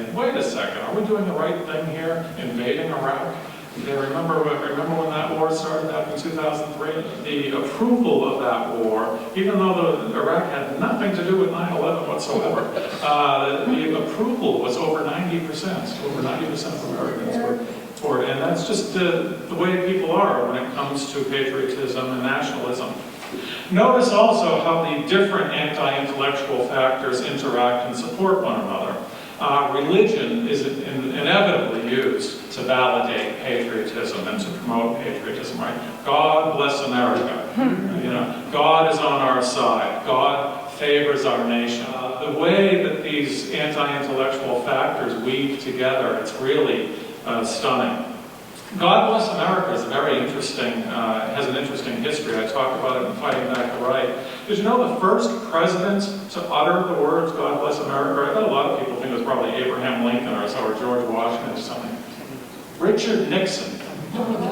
think, wait a second, are we doing the right thing here, invading Iraq? Remember when that war started back in 2003? The approval of that war, even though Iraq had nothing to do with 9/11 whatsoever, the approval was over 90%. Over 90% of Americans were for it. And that's just the way people are when it comes to patriotism and nationalism. Notice also how the different anti-intellectual factors interact and support one another. Religion is inevitably used to validate patriotism and to promote patriotism, right? God bless America. You know, God is on our side. God favors our nation. The way that these anti-intellectual factors weave together, it's really stunning. God Bless America is very interesting, has an interesting history. I talk about it in Fighting Back the Right. Did you know the first president to utter the words God Bless America? I bet a lot of people think it was probably Abraham Lincoln or George Washington or something. Richard Nixon.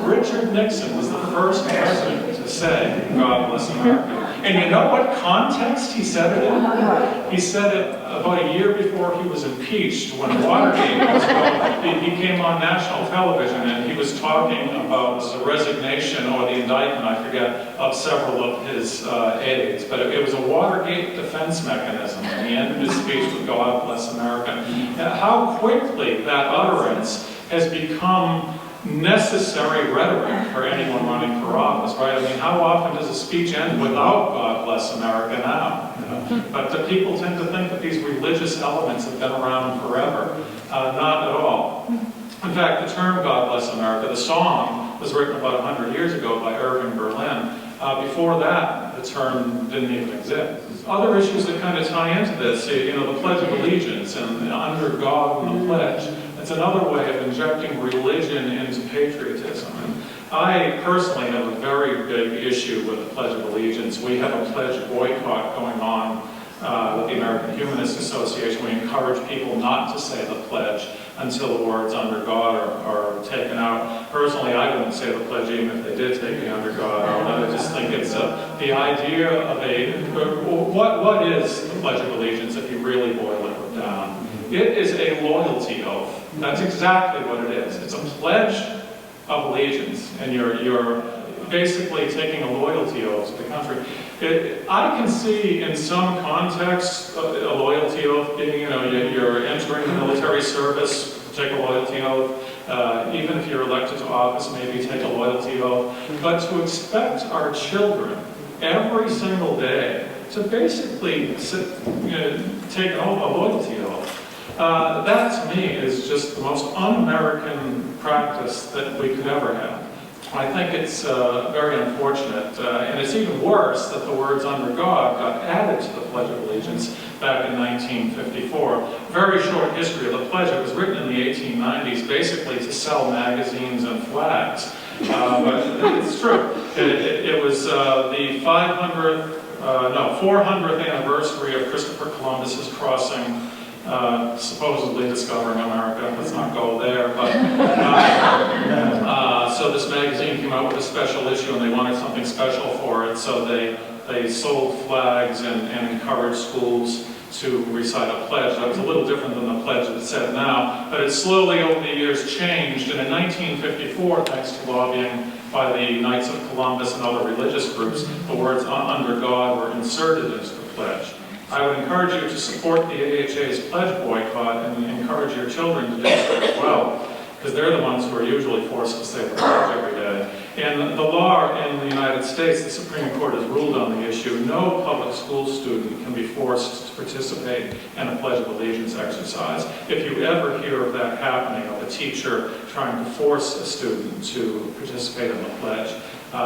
Richard Nixon was the first president to say God Bless America. And you know what context he said it in? He said it about a year before he was impeached when Watergate was going. He came on national television and he was talking about the resignation or the indictment, I forget, of several of his aides. But it was a Watergate defense mechanism. And he ended his speech with God Bless America. How quickly that utterance has become necessary rhetoric for anyone running for office, right? I mean, how often does a speech end without God Bless America now? You know? But the people tend to think that these religious elements have been around forever. Not at all. In fact, the term God Bless America, the song, was written about 100 years ago by Irving Berlin. Before that, the term didn't even exist. Other issues that kind of tie into this, you know, the Pledge of Allegiance and under God and the Pledge. It's another way of injecting religion into patriotism. And I personally have a very big issue with the Pledge of Allegiance. We have a pledge boycott going on with the American Humanist Association. We encourage people not to say the pledge until the words under God are taken out. Personally, I wouldn't say the pledge even if they did take me under God out. I just think it's the idea of what is the Pledge of Allegiance if you really boil it down? It is a loyalty oath. That's exactly what it is. It's a pledge of allegiance, and you're basically taking a loyalty oath to the country. I can see in some contexts a loyalty oath being, you know, you're entering the military service, take a loyalty oath. Even if you're elected to office, maybe take a loyalty oath. But to expect our children every single day to basically take a loyalty oath, that to me is just the most un-American practice that we could ever have. I think it's very unfortunate, and it's even worse that the words under God got added to the Pledge of Allegiance back in 1954. Very short history of the pledge. It was written in the 1890s basically to sell magazines and flags. But it's true. It was the 400th anniversary of Christopher Columbus's crossing, supposedly discovering America. Let's not go there. But so this magazine came out with a special issue, and they wanted something special for it. So they sold flags and encouraged schools to recite a pledge. That was a little different than the pledge that's said now, but it slowly over the years changed. And in 1954, thanks to lobbying by the Knights of Columbus and other religious groups, the words under God were inserted into the pledge. I would encourage you to support the AHA's pledge boycott and encourage your children to do so as well, because they're the ones who are usually forced to say the pledge every day. And the law in the United States, the Supreme Court has ruled on the issue, no public school student can be forced to participate in a Pledge of Allegiance exercise. If you ever hear of that happening, of a teacher trying to force a student to participate in the pledge,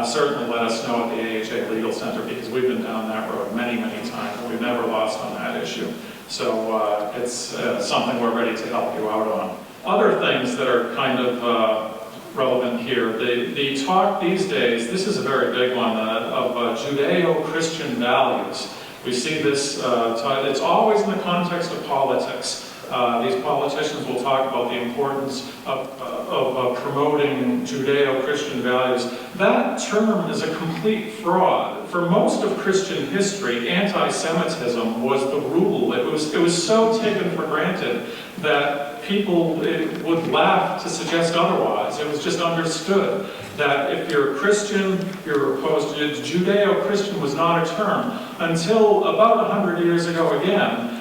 certainly let us know at the AHA Legal Center, because we've been down that road many, many times, and we've never lost on that issue. So it's something we're ready to help you out on. Other things that are kind of relevant here, the talk these days, this is a very big one, of Judeo-Christian values. We see this, it's always in the context of politics. These politicians will talk about the importance of promoting Judeo-Christian values. That term is a complete fraud. For most of Christian history, anti-Semitism was the rule. It was so taken for granted that people would laugh to suggest otherwise. It was just understood that if you're a Christian, you're opposed to it. Judeo-Christian was not a term. Until about 100 years ago again,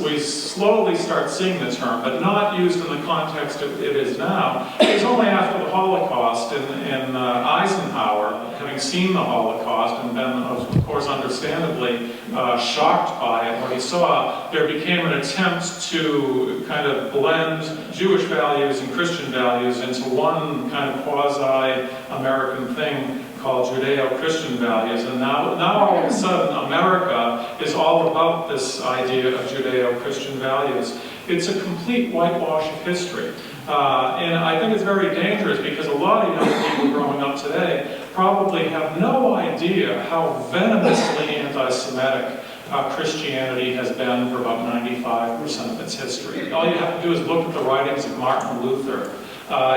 we slowly start seeing the term, but not used in the context it is now. It was only after the Holocaust in Eisenhower, having seen the Holocaust and been, of course, understandably shocked by it, what he saw, there became an attempt to kind of blend Jewish values and Christian values into one kind of quasi-American thing called Judeo-Christian values, and now all of a sudden America is all about this idea of Judeo-Christian values. It's a complete whitewash of history, and I think it's very dangerous because a lot of young people growing up today probably have no idea how venomously anti-Semitic Christianity has been for about 95% of its history. All you have to do is look at the writings of Martin Luther.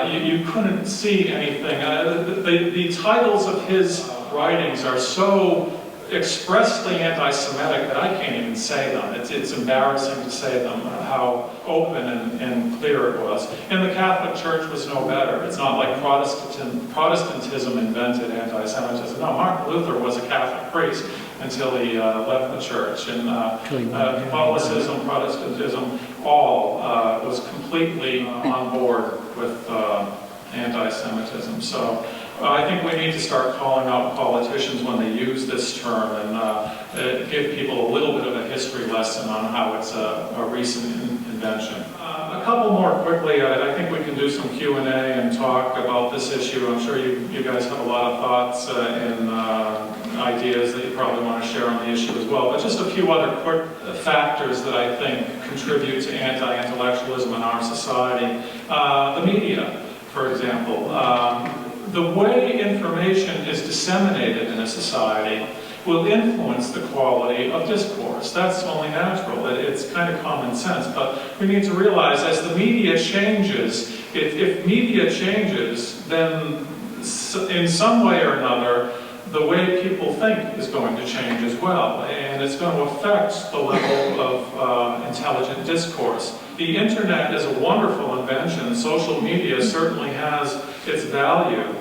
You couldn't see anything. The titles of his writings are so expressly anti-Semitic that I can't even say them. It's embarrassing to say them, how open and clear it was. And the Catholic Church was no better. It's not like Protestantism invented anti-Semitism. No, Martin Luther was a Catholic priest until he left the church. And Catholicism, Protestantism, all was completely on board with anti-Semitism. So I think we need to start calling out politicians when they use this term and give people a little bit of a history lesson on how it's a recent invention. A couple more quickly. I think we can do some Q&A and talk about this issue. I'm sure you guys have a lot of thoughts and ideas that you probably want to share on the issue as well. But just a few other quick factors that I think contribute to anti-intellectualism in our society. The media, for example. The way information is disseminated in a society will influence the quality of discourse. That's only natural. It's kind of common sense. But we need to realize as the media changes, if media changes, then in some way or another, the way people think is going to change as well. And it's going to affect the level of intelligent discourse. The internet is a wonderful invention. Social media certainly has its value.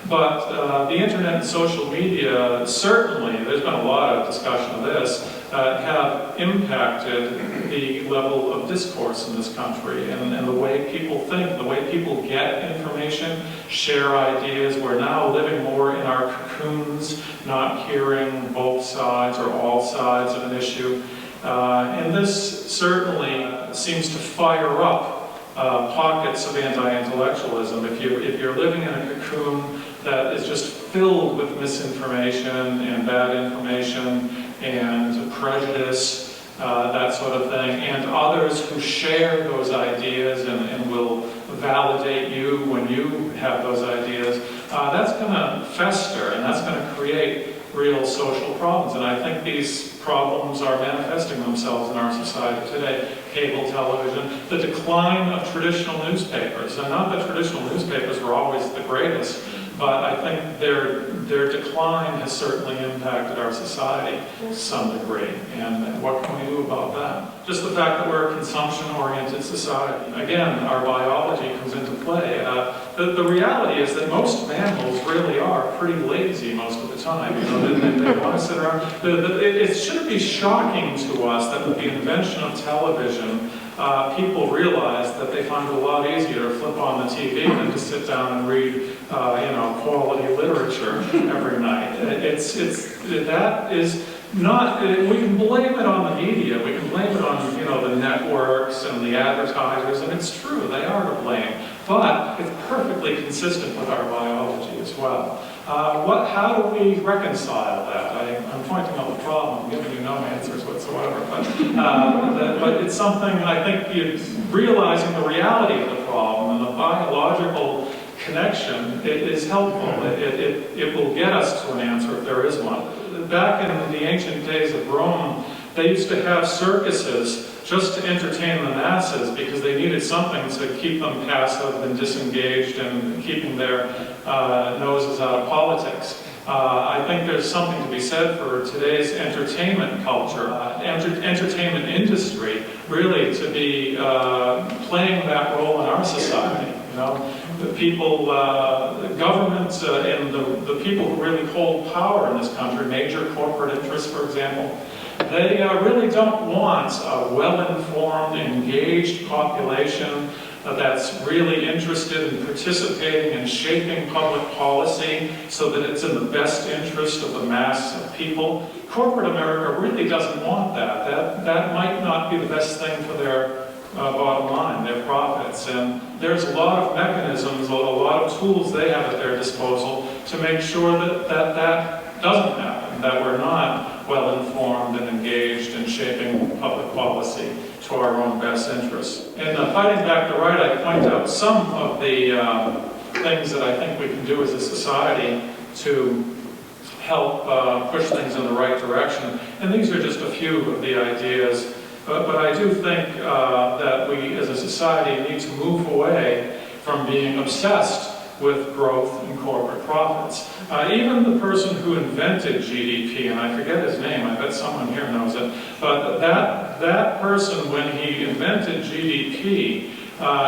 But the internet and social media, certainly, there's been a lot of discussion of this, have impacted the level of discourse in this country and the way people think, the way people get information, share ideas. We're now living more in our cocoons, not hearing both sides or all sides of an issue. And this certainly seems to fire up pockets of anti-intellectualism. If you're living in a cocoon that is just filled with misinformation and bad information and prejudice, that sort of thing, and others who share those ideas and will validate you when you have those ideas, that's going to fester and that's going to create real social problems. And I think these problems are manifesting themselves in our society today. Cable television, the decline of traditional newspapers. And not that traditional newspapers were always the greatest, but I think their decline has certainly impacted our society to some degree. And what can we do about that? Just the fact that we're a consumption-oriented society. Again, our biology comes into play. The reality is that most mammals really are pretty lazy most of the time. You know, they want to sit around. It shouldn't be shocking to us that with the invention of television, people realize that they find it a lot easier to flip on the TV than to sit down and read, quality literature every night. That is not. We can blame it on the media. We can blame it on the networks and the advertisers, and it's true, they are to blame. But it's perfectly consistent with our biology as well. How do we reconcile that? I'm pointing out the problem, giving you no answers whatsoever, but it's something I think realizing the reality of the problem and the biological connection is helpful. It will get us to an answer if there is one. Back in the ancient days of Rome, they used to have circuses just to entertain the masses because they needed something to keep them passive and disengaged and keeping their noses out of politics. I think there's something to be said for today's entertainment culture, entertainment industry, really to be playing that role in our society. You know, the people, the government, and the people who really hold power in this country, major corporate interests, for example, they really don't want a well-informed, engaged population that's really interested in participating and shaping public policy so that it's in the best interest of the mass of people. Corporate America really doesn't want that. That might not be the best thing for their bottom line, their profits. And there's a lot of mechanisms, a lot of tools they have at their disposal to make sure that doesn't happen, that we're not well-informed and engaged in shaping public policy to our own best interests. In Fighting Back the Right, I point out some of the things that I think we can do as a society to help push things in the right direction. And these are just a few of the ideas. But I do think that we as a society need to move away from being obsessed with growth and corporate profits. Even the person who invented GDP, and I forget his name, I bet someone here knows it, but that person, when he invented GDP,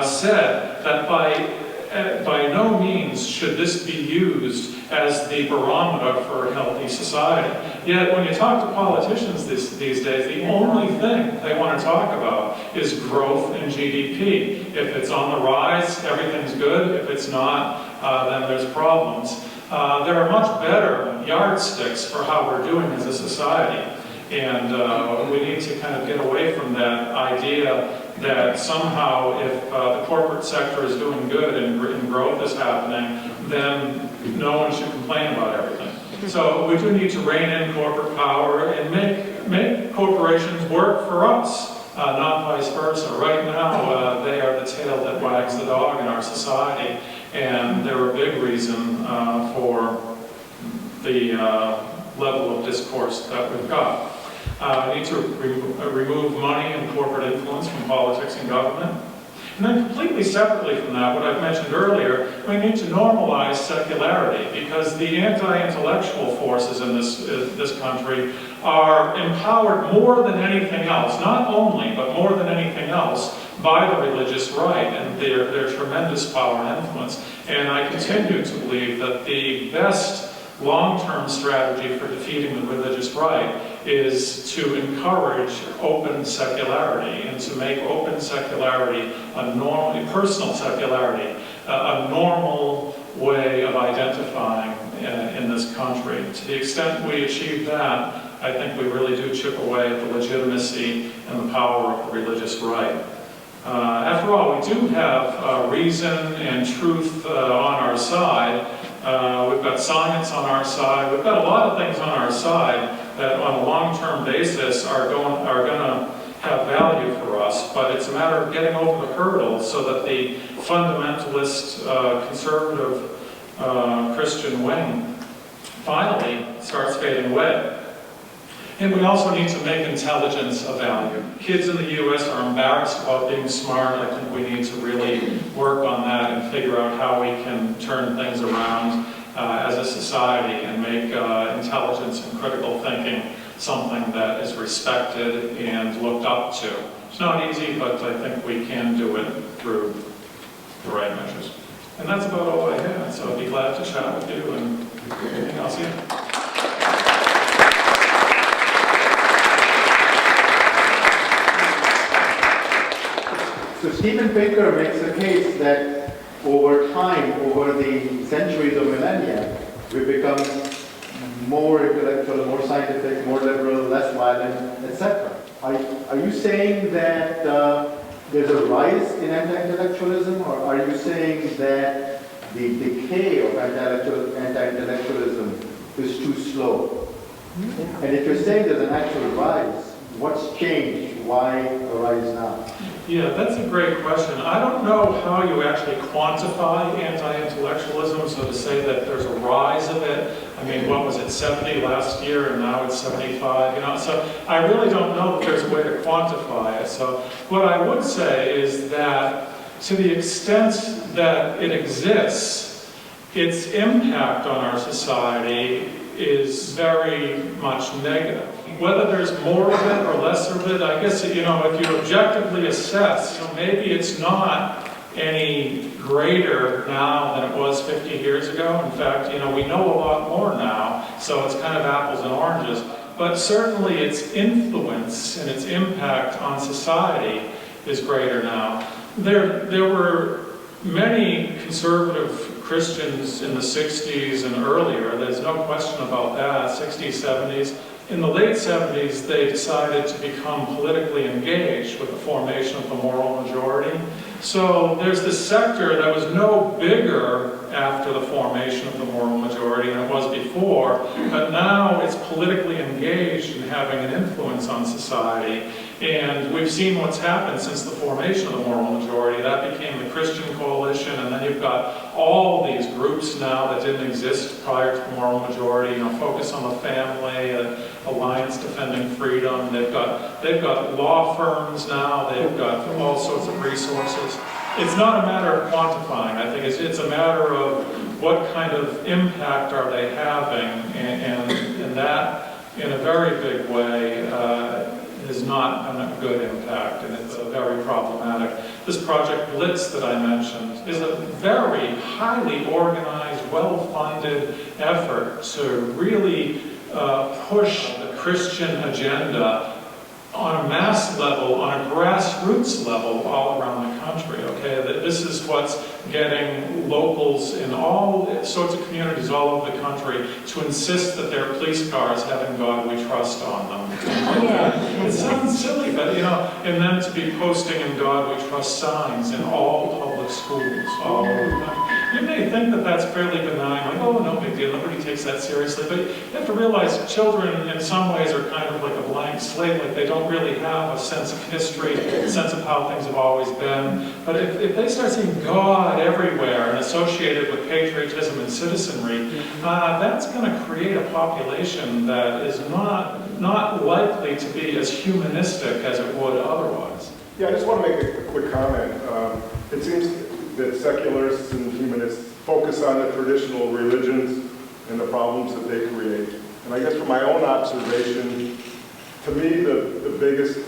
said that by no means should this be used as the barometer for a healthy society. Yet when you talk to politicians these days, the only thing they want to talk about is growth in GDP. If it's on the rise, everything's good. If it's not, then there's problems. There are much better yardsticks for how we're doing as a society. And we need to kind of get away from that idea that somehow if the corporate sector is doing good and growth is happening, then no one should complain about everything. So we do need to rein in corporate power and make corporations work for us, not vice versa. Right now, they are the tail that wags the dog in our society, and they're a big reason for the level of discourse that we've got. We need to remove money and corporate influence from politics and government. And then completely separately from that, what I've mentioned earlier, we need to normalize secularity, because the anti-intellectual forces in this country are empowered more than anything else, not only, but more than anything else, by the religious right and their tremendous power and influence. And I continue to believe that the best long-term strategy for defeating the religious right is to encourage open secularity and to make open secularity a normal, personal secularity, a normal way of identifying in this country. To the extent we achieve that, I think we really do chip away at the legitimacy and the power of the religious right. After all, we do have reason and truth on our side. We've got science on our side. We've got a lot of things on our side that on a long-term basis are going to have value for us, but it's a matter of getting over the hurdles so that the fundamentalist, conservative Christian wing finally starts fading away. And we also need to make intelligence a value. Kids in the U.S. are embarrassed about being smart. I think we need to really work on that and figure out how we can turn things around as a society and make intelligence and critical thinking something that is respected and looked up to. It's not easy, but I think we can do it through the right measures. And that's about all I had, so I'd be glad to chat with you, and anything else here. So Stephen Pinker makes a case that over time, over the centuries or millennia, we become more intellectual, more scientific, more liberal, less violent, etc. Are you saying that there's a rise in anti-intellectualism, or are you saying that the decay of anti-intellectualism is too slow? And if you're saying there's an actual rise, what's changed? Why a rise now? Yeah, that's a great question. I don't know how you actually quantify anti-intellectualism, so to say that there's a rise of it. I mean, what was it, 70 last year, and now it's 75, you know? So I really don't know that there's a way to quantify it. So what I would say is that to the extent that it exists, its impact on our society is very much negative. Whether there's more of it or less of it, I guess, if you objectively assess, maybe it's not any greater now than it was 50 years ago. In fact, we know a lot more now, so it's kind of apples and oranges. But certainly its influence and its impact on society is greater now. There were many conservative Christians in the 60s and earlier, there's no question about that, 60s, 70s. In the late 70s, they decided to become politically engaged with the formation of the moral majority. So there's this sector that was no bigger after the formation of the moral majority than it was before, but now it's politically engaged and having an influence on society. And we've seen what's happened since the formation of the moral majority. That became the Christian Coalition, and then you've got all these groups now that didn't exist prior to the moral majority, Focus on the Family, Alliance Defending Freedom. They've got law firms now, they've got all sorts of resources. It's not a matter of quantifying. I think it's a matter of what kind of impact are they having, and that, in a very big way, is not a good impact, and it's very problematic. This Project Blitz that I mentioned is a very highly organized, well-funded effort to really push the Christian agenda on a mass level, on a grassroots level, all around the country, okay? This is what's getting locals in all sorts of communities all over the country to insist that their police cars have "In God We Trust" on them. Yeah. It sounds silly, but and then to be posting "In God We Trust" signs in all public schools all over the country. You may think that that's fairly benign, like, oh, no big deal, nobody takes that seriously, but you have to realize children in some ways are kind of like a blank slate, like they don't really have a sense of history, a sense of how things have always been. But if they start seeing God everywhere and associated with patriotism and citizenry, that's going to create a population that is not likely to be as humanistic as it would otherwise. Yeah, I just want to make a quick comment. It seems that secularists and humanists focus on the traditional religions and the problems that they create. And I guess from my own observation, to me, the biggest,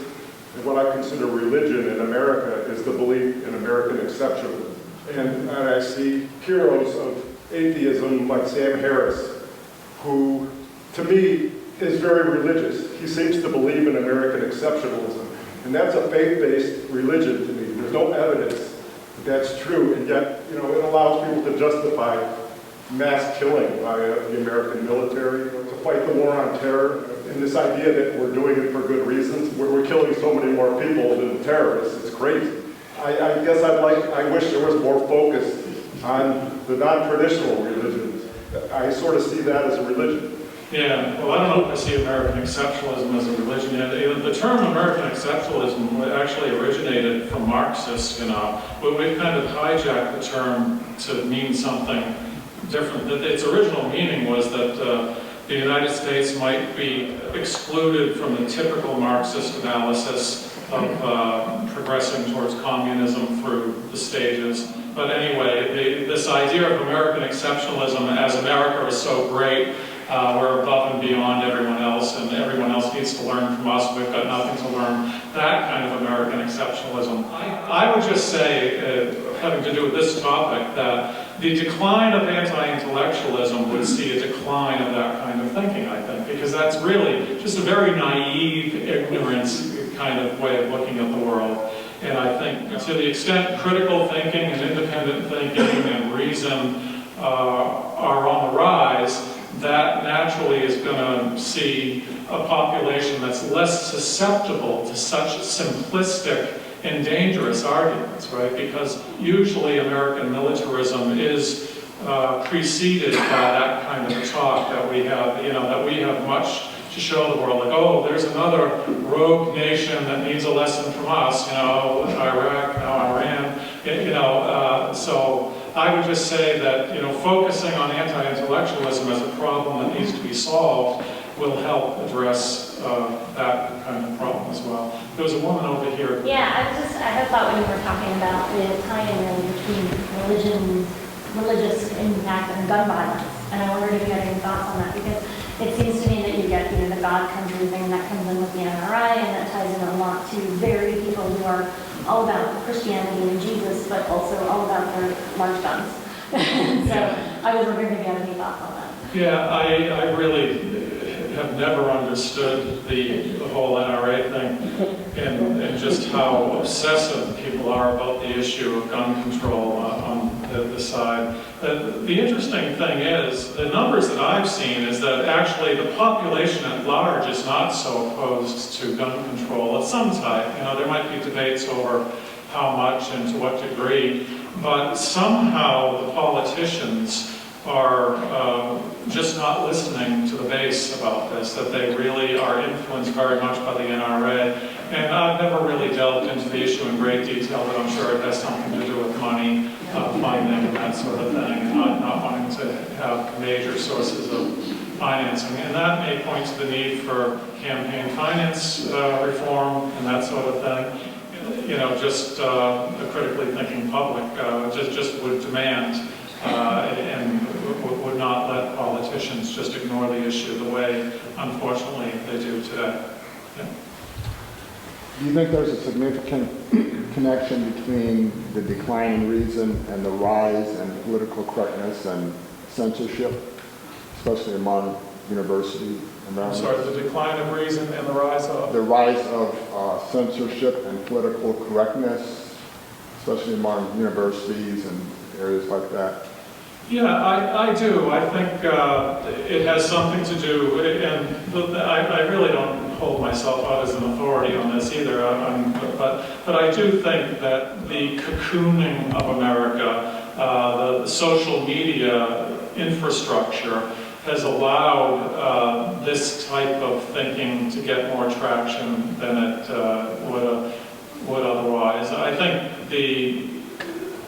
what I consider religion in America is the belief in American exceptionalism. And I see heroes of atheism like Sam Harris, who, to me, is very religious. He seems to believe in American exceptionalism. And that's a faith-based religion to me. There's no evidence that's true, and yet, it allows people to justify mass killing by the American military, to fight the war on terror, and this idea that we're doing it for good reasons. We're killing so many more people than terrorists. It's crazy. I guess I wish there was more focus on the non-traditional religions. I sort of see that as a religion. Yeah, well, I don't know if I see American exceptionalism as a religion yet. The term American exceptionalism actually originated from Marxists, but we've kind of hijacked the term to mean something different. Its original meaning was that the United States might be excluded from the typical Marxist analysis of progressing towards communism through the stages. But anyway, this idea of American exceptionalism as America is so great, we're above and beyond everyone else, and everyone else needs to learn from us, we've got nothing to learn. That kind of American exceptionalism. I would just say, having to do with this topic, that the decline of anti-intellectualism would see a decline of that kind of thinking, I think, because that's really just a very naive, ignorance kind of way of looking at the world. And I think to the extent critical thinking and independent thinking and reason are on the rise, that naturally is going to see a population that's less susceptible to such simplistic and dangerous arguments, right? Because usually American militarism is preceded by that kind of talk that we have, that we have much to show the world, like, oh, there's another rogue nation that needs a lesson from us, Iraq, now Iran, so I would just say that, focusing on anti-intellectualism as a problem that needs to be solved will help address that kind of problem as well. There was a woman over here. Yeah, I had a thought when you were talking about the tie-in really between religion religious impact on gun violence. And I wondered if you had any thoughts on that, because it seems to me that you get the God country thing that comes in with the NRA, and that ties in a lot to very people who are all about Christianity and Jesus, but also all about their large guns. So I was wondering if you had any thoughts on that. Yeah, I really have never understood the whole NRA thing and just how obsessive people are about the issue of gun control on the side. The interesting thing is, the numbers that I've seen is that actually the population at large is not so opposed to gun control of some type. You know, there might be debates over how much and to what degree, but somehow the politicians are just not listening to the base about this, that they really are influenced very much by the NRA. And I've never really delved into the issue in great detail, but I'm sure it has something to do with money, funding, and that sort of thing, and not wanting to have major sources of financing. And that may point to the need for campaign finance reform and that sort of thing. You know, just a critically thinking public just would demand and would not let politicians just ignore the issue the way, unfortunately, they do today. Yeah. Do you think there's a significant connection between the decline in reason and the rise in political correctness and censorship, especially among university environments? I'm sorry, the decline of reason and the rise of? The rise of censorship and political correctness, especially among universities and areas like that. Yeah, I do. I think it has something to do, and I really don't hold myself out as an authority on this either, but I do think that the cocooning of America, the social media infrastructure, has allowed this type of thinking to get more traction than it would otherwise. I think the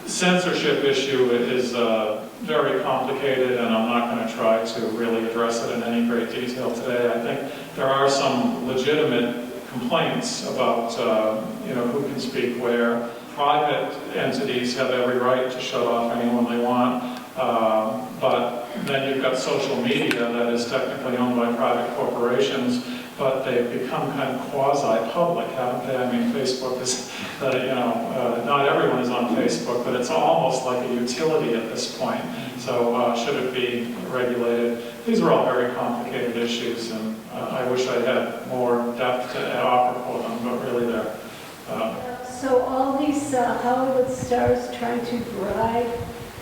censorship issue is very complicated, and I'm not going to try to really address it in any great detail today. I think there are some legitimate complaints about who can speak where. Private entities have every right to shut off anyone they want, but then you've got social media that is technically owned by private corporations, but they've become kind of quasi-public, haven't they? I mean, Facebook is, not everyone is on Facebook, but it's almost like a utility at this point. So should it be regulated? These are all very complicated issues, and I wish I had more depth to offer for them, but really they're... So all these Hollywood stars trying to bribe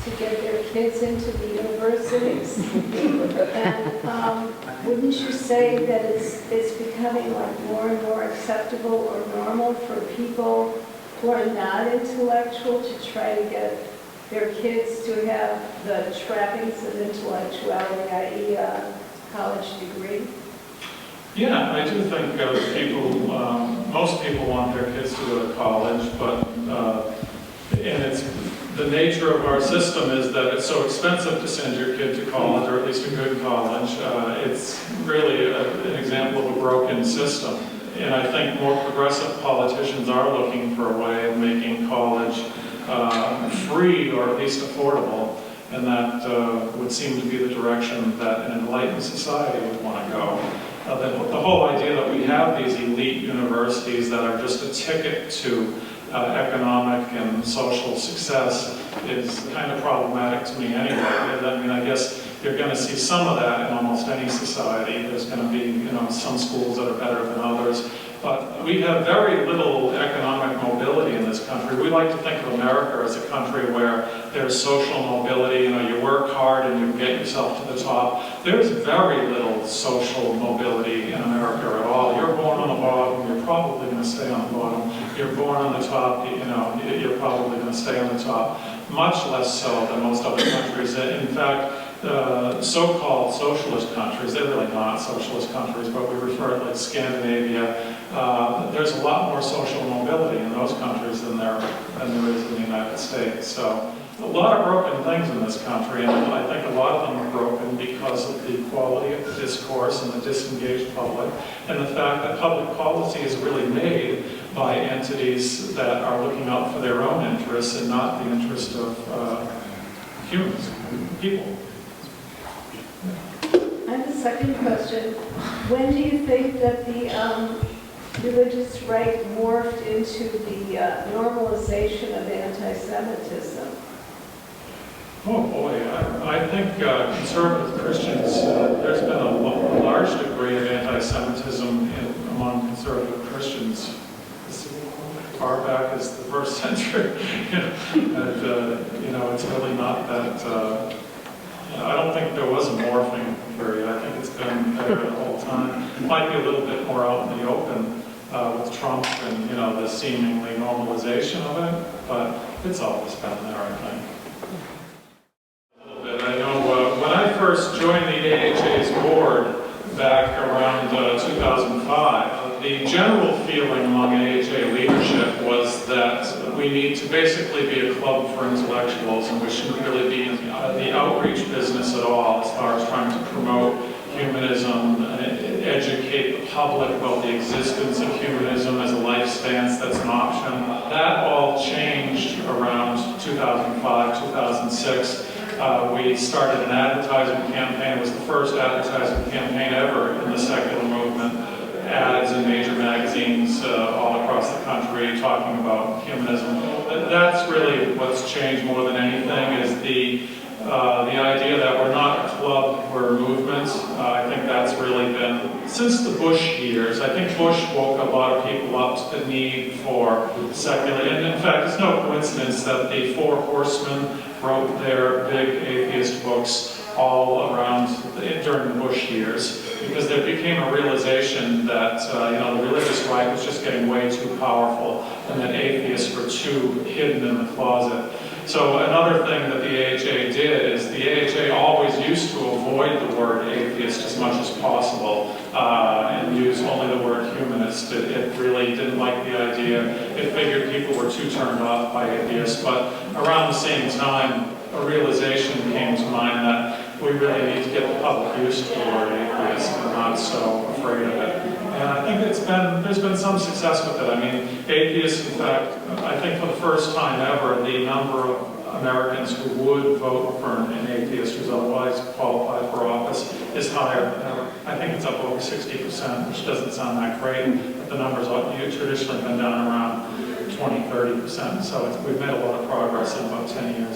to get their kids into the universities, and wouldn't you say that it's becoming like more and more acceptable or normal for people who are not intellectual to try to get their kids to have the trappings of intellectuality, i.e. a college degree? Yeah, I do think most people want their kids to go to college, but and it's the nature of our system is that it's so expensive to send your kid to college, or at least a good college. It's really an example of a broken system. And I think more progressive politicians are looking for a way of making college free or at least affordable, and that would seem to be the direction that an enlightened society would want to go. The whole idea that we have these elite universities that are just a ticket to economic and social success is kind of problematic to me anyway. I mean, I guess you're going to see some of that in almost any society. There's going to be, some schools that are better than others. But we have very little economic mobility in this country. We like to think of America as a country where there's social mobility. You work hard and you can get yourself to the top. There's very little social mobility in America at all. You're born on the bottom, you're probably going to stay on the bottom. You're born on the top, you're probably going to stay on the top. Much less so than most other countries. In fact, so-called socialist countries, they're really not socialist countries, but we refer to like Scandinavia. There's a lot more social mobility in those countries than there is in the United States. So a lot of broken things in this country, and I think a lot of them are broken because of the quality of the discourse and the disengaged public, and the fact that public policy is really made by entities that are looking out for their own interests and not the interest of humans, people. I have a second question. When do you think that the religious right morphed into the normalization of anti-Semitism? Oh boy, I think conservative Christians, there's been a large degree of anti-Semitism among conservative Christians as far back as the first century. And, it's really not that, I don't think there was a morphing period. I think it's been there the whole time. It might be a little bit more out in the open with Trump and, the seemingly normalization of it, but it's always been there, I think. I know when I first joined the AHA's board back around 2005, the general feeling among AHA leadership was that we need to basically be a club for intellectuals, and we shouldn't really be in the outreach business at all as far as trying to promote humanism, educate the public about the existence of humanism as a life stance that's an option. That all changed around 2005, 2006. We started an advertising campaign. It was the first advertising campaign ever in the secular movement. Ads in major magazines all across the country talking about humanism. That's really what's changed more than anything, is the idea that we're not a club, we're a movement. I think that's really been, since the Bush years, I think Bush woke a lot of people up to the need for secular, and in fact, it's no coincidence that the Four Horsemen wrote their big atheist books all around during the Bush years, because there became a realization that the religious right was just getting way too powerful, and that atheists were too hidden in the closet. So another thing that the AHA did is the AHA always used to avoid the word atheist as much as possible and use only the word humanist. It really didn't like the idea. It figured people were too turned off by atheists. But around the same time, a realization came to mind that we really need to get the public used to the word atheist and not so afraid of it. And I think there's been some success with it. I mean, atheists, in fact, I think for the first time ever, the number of Americans who would vote for an atheist who's otherwise qualified for office is higher than ever. I think it's up over 60%, which doesn't sound that great, but the numbers have traditionally been down around 20-30%. So we've made a lot of progress in about 10 years.